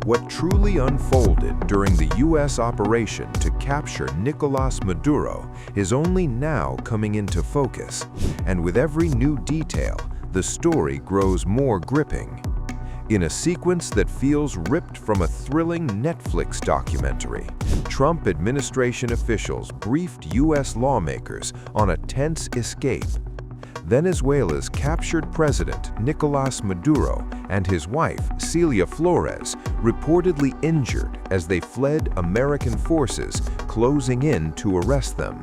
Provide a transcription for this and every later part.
What truly unfolded during the U.S. operation to capture Nicolás Maduro is only now coming into focus, and with every new detail, the story grows more gripping. In a sequence that feels ripped from a thrilling Netflix documentary, Trump administration officials briefed U.S. lawmakers on a tense escape. Venezuela's captured president, Nicolás Maduro, and his wife, Cilia Flores, reportedly injured as they fled American forces closing in to arrest them.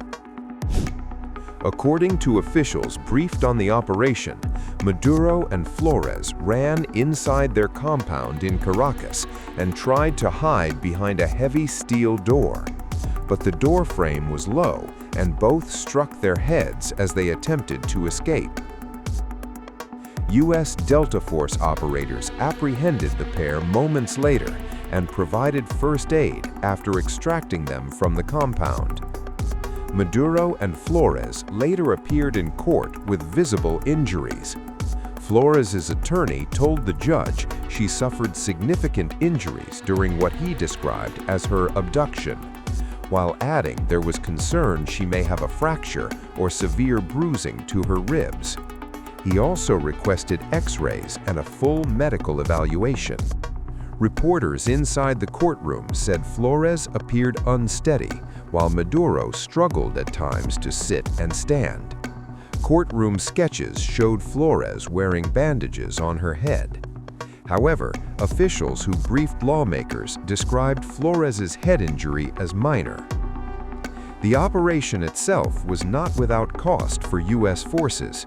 According to officials briefed on the operation, Maduro and Flores ran inside their compound in Caracas and tried to hide behind a heavy steel door. But the door frame was low, and both struck their heads as they attempted to escape. U.S. Delta Force operators apprehended the pair moments later and provided first aid after extracting them from the compound. Maduro and Flores later appeared in court with visible injuries. Flores' attorney told the judge she suffered significant injuries during what he described as her abduction, while adding there was concern she may have a fracture or severe bruising to her ribs. He also requested X-rays and a full medical evaluation. Reporters inside the courtroom said Flores appeared unsteady, while Maduro struggled at times to sit and stand. Courtroom sketches showed Flores wearing bandages on her head. However, officials who briefed lawmakers described Flores' head injury as minor. The operation itself was not without cost for U.S. forces.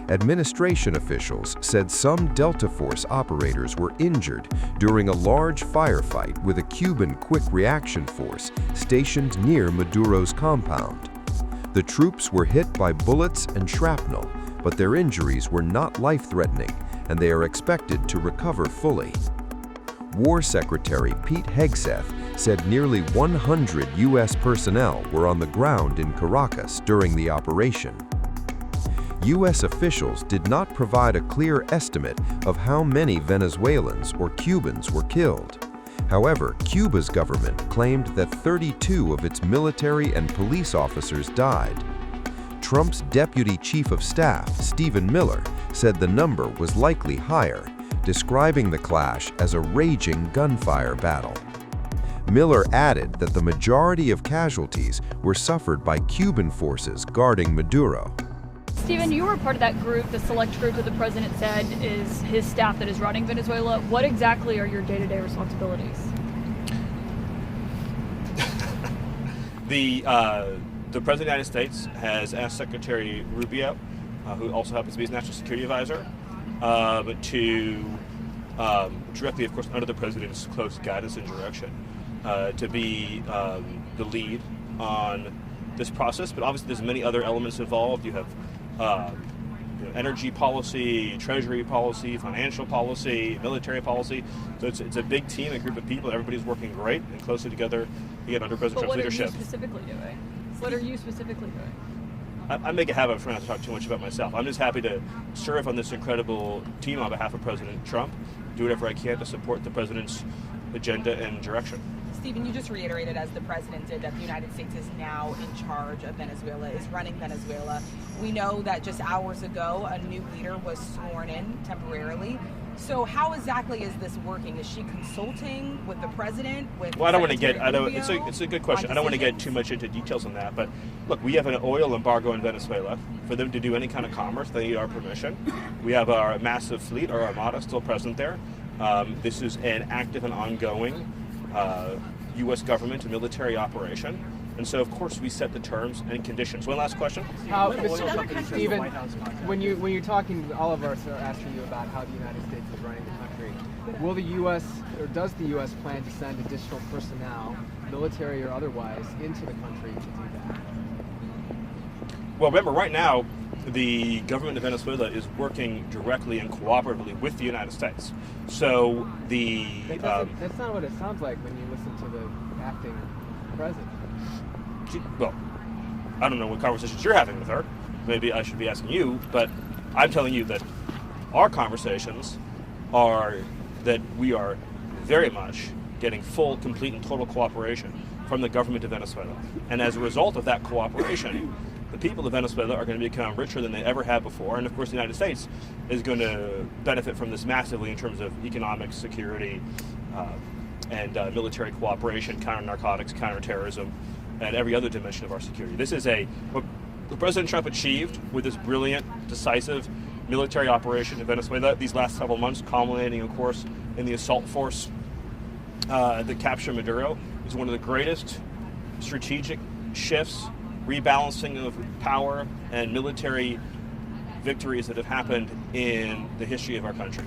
Administration officials said some Delta Force operators were injured during a large firefight with a Cuban quick reaction force stationed near Maduro's compound. The troops were hit by bullets and shrapnel, but their injuries were not life-threatening, and they are expected to recover fully. War Secretary Pete Hegseth said nearly 100 U.S. personnel were on the ground in Caracas during the operation. U.S. officials did not provide a clear estimate of how many Venezuelans or Cubans were killed. However, Cuba's government claimed that 32 of its military and police officers died. Trump's deputy chief of staff, Stephen Miller, said the number was likely higher, describing the clash as a raging gunfire battle. Miller added that the majority of casualties were suffered by Cuban forces guarding Maduro. Stephen, you were part of that group, the select group that the president said is his staff that is running Venezuela. What exactly are your day-to-day responsibilities? The President of the United States has asked Secretary Rubio, who also happens to be his national security advisor, to directly, of course, under the president's close guidance and direction, to be the lead on this process. But obviously, there's many other elements involved. You have energy policy, treasury policy, financial policy, military policy. So it's a big team, a group of people. Everybody's working great and closely together, again, under President Trump's leadership. What are you specifically doing? What are you specifically doing? I make a habit of trying not to talk too much about myself. I'm just happy to serve on this incredible team on behalf of President Trump, do whatever I can to support the president's agenda and direction. Stephen, you just reiterated, as the president did, that the United States is now in charge of Venezuela, is running Venezuela. We know that just hours ago, a new leader was sworn in temporarily. So how exactly is this working? Is she consulting with the president? Well, I don't want to get. It's a good question. I don't want to get too much into details on that. But look, we have an oil embargo in Venezuela. For them to do any kind of commerce, they need our permission. We have our massive fleet, our armada, still present there. This is an active and ongoing U.S. government and military operation. And so, of course, we set the terms and conditions. One last question. Stephen, when you're talking, all of us are asking you about how the United States is running the country. Will the U.S. or does the U.S. plan to send additional personnel, military or otherwise, into the country to do that? Well, remember, right now, the government of Venezuela is working directly and cooperatively with the United States. So that's not what it sounds like when you listen to the acting president. Well, I don't know what conversations you're having with her. Maybe I should be asking you, but I'm telling you that our conversations are that we are very much getting full, complete, and total cooperation from the government of Venezuela. And as a result of that cooperation, the people of Venezuela are going to become richer than they ever have before. And of course, the United States is going to benefit from this massively in terms of economic security and military cooperation, counter-narcotics, counter-terrorism, and every other dimension of our security. This is what President Trump achieved with this brilliant, decisive military operation in Venezuela these last several months, culminating, of course, in the assault force that captured Maduro, is one of the greatest strategic shifts, rebalancing of power, and military victories that have happened in the history of our country.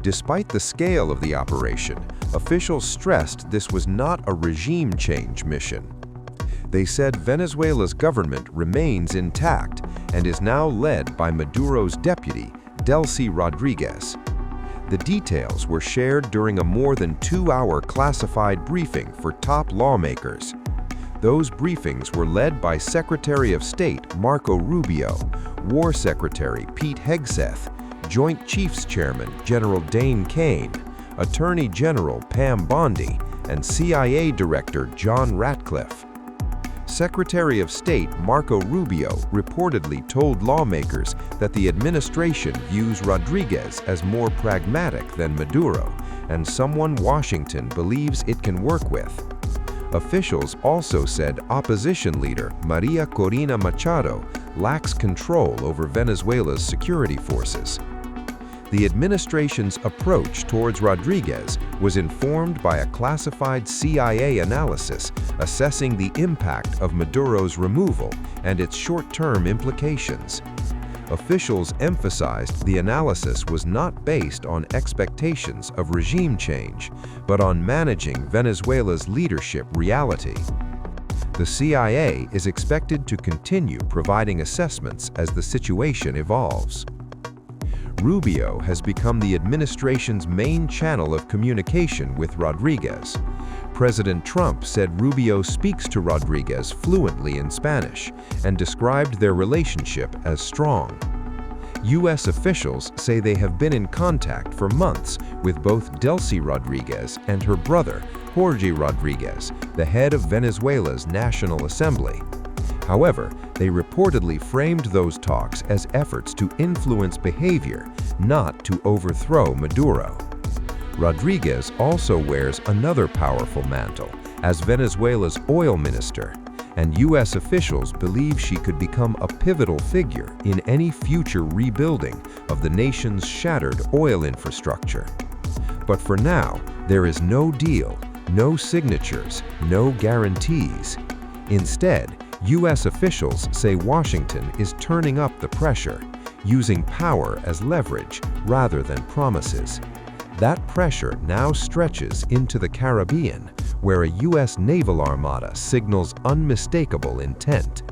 Despite the scale of the operation, officials stressed this was not a regime change mission. They said Venezuela's government remains intact and is now led by Maduro's deputy, Delcy Rodríguez. The details were shared during a more than 2-hour classified briefing for top lawmakers. Those briefings were led by Secretary of State Marco Rubio, War Secretary Pete Hegseth, Joint Chiefs Chairman General Dane Kane, Attorney General Pam Bondi, and CIA Director John Ratcliffe. Secretary of State Marco Rubio reportedly told lawmakers that the administration views Rodríguez as more pragmatic than Maduro and someone Washington believes it can work with. Officials also said opposition leader Maria Corina Machado lacks control over Venezuela's security forces. The administration's approach towards Rodríguez was informed by a classified CIA analysis assessing the impact of Maduro's removal and its short-term implications. Officials emphasized the analysis was not based on expectations of regime change, but on managing Venezuela's leadership reality. The CIA is expected to continue providing assessments as the situation evolves. Rubio has become the administration's main channel of communication with Rodríguez. President Trump said Rubio speaks to Rodríguez fluently in Spanish and described their relationship as strong. U.S. officials say they have been in contact for months with both Delcy Rodríguez and her brother, Jorge Rodríguez, the head of Venezuela's National Assembly. However, they reportedly framed those talks as efforts to influence behavior, not to overthrow Maduro. Rodríguez also wears another powerful mantle as Venezuela's oil minister, and U.S. officials believe she could become a pivotal figure in any future rebuilding of the nation's shattered oil infrastructure. But for now, there is no deal, no signatures, no guarantees. Instead, U.S. officials say Washington is turning up the pressure, using power as leverage rather than promises. That pressure now stretches into the Caribbean, where a U.S. naval armada signals unmistakable intent.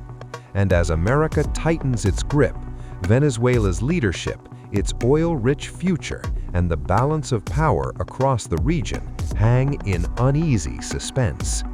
And as America tightens its grip, Venezuela's leadership, its oil-rich future, and the balance of power across the region hang in uneasy suspense.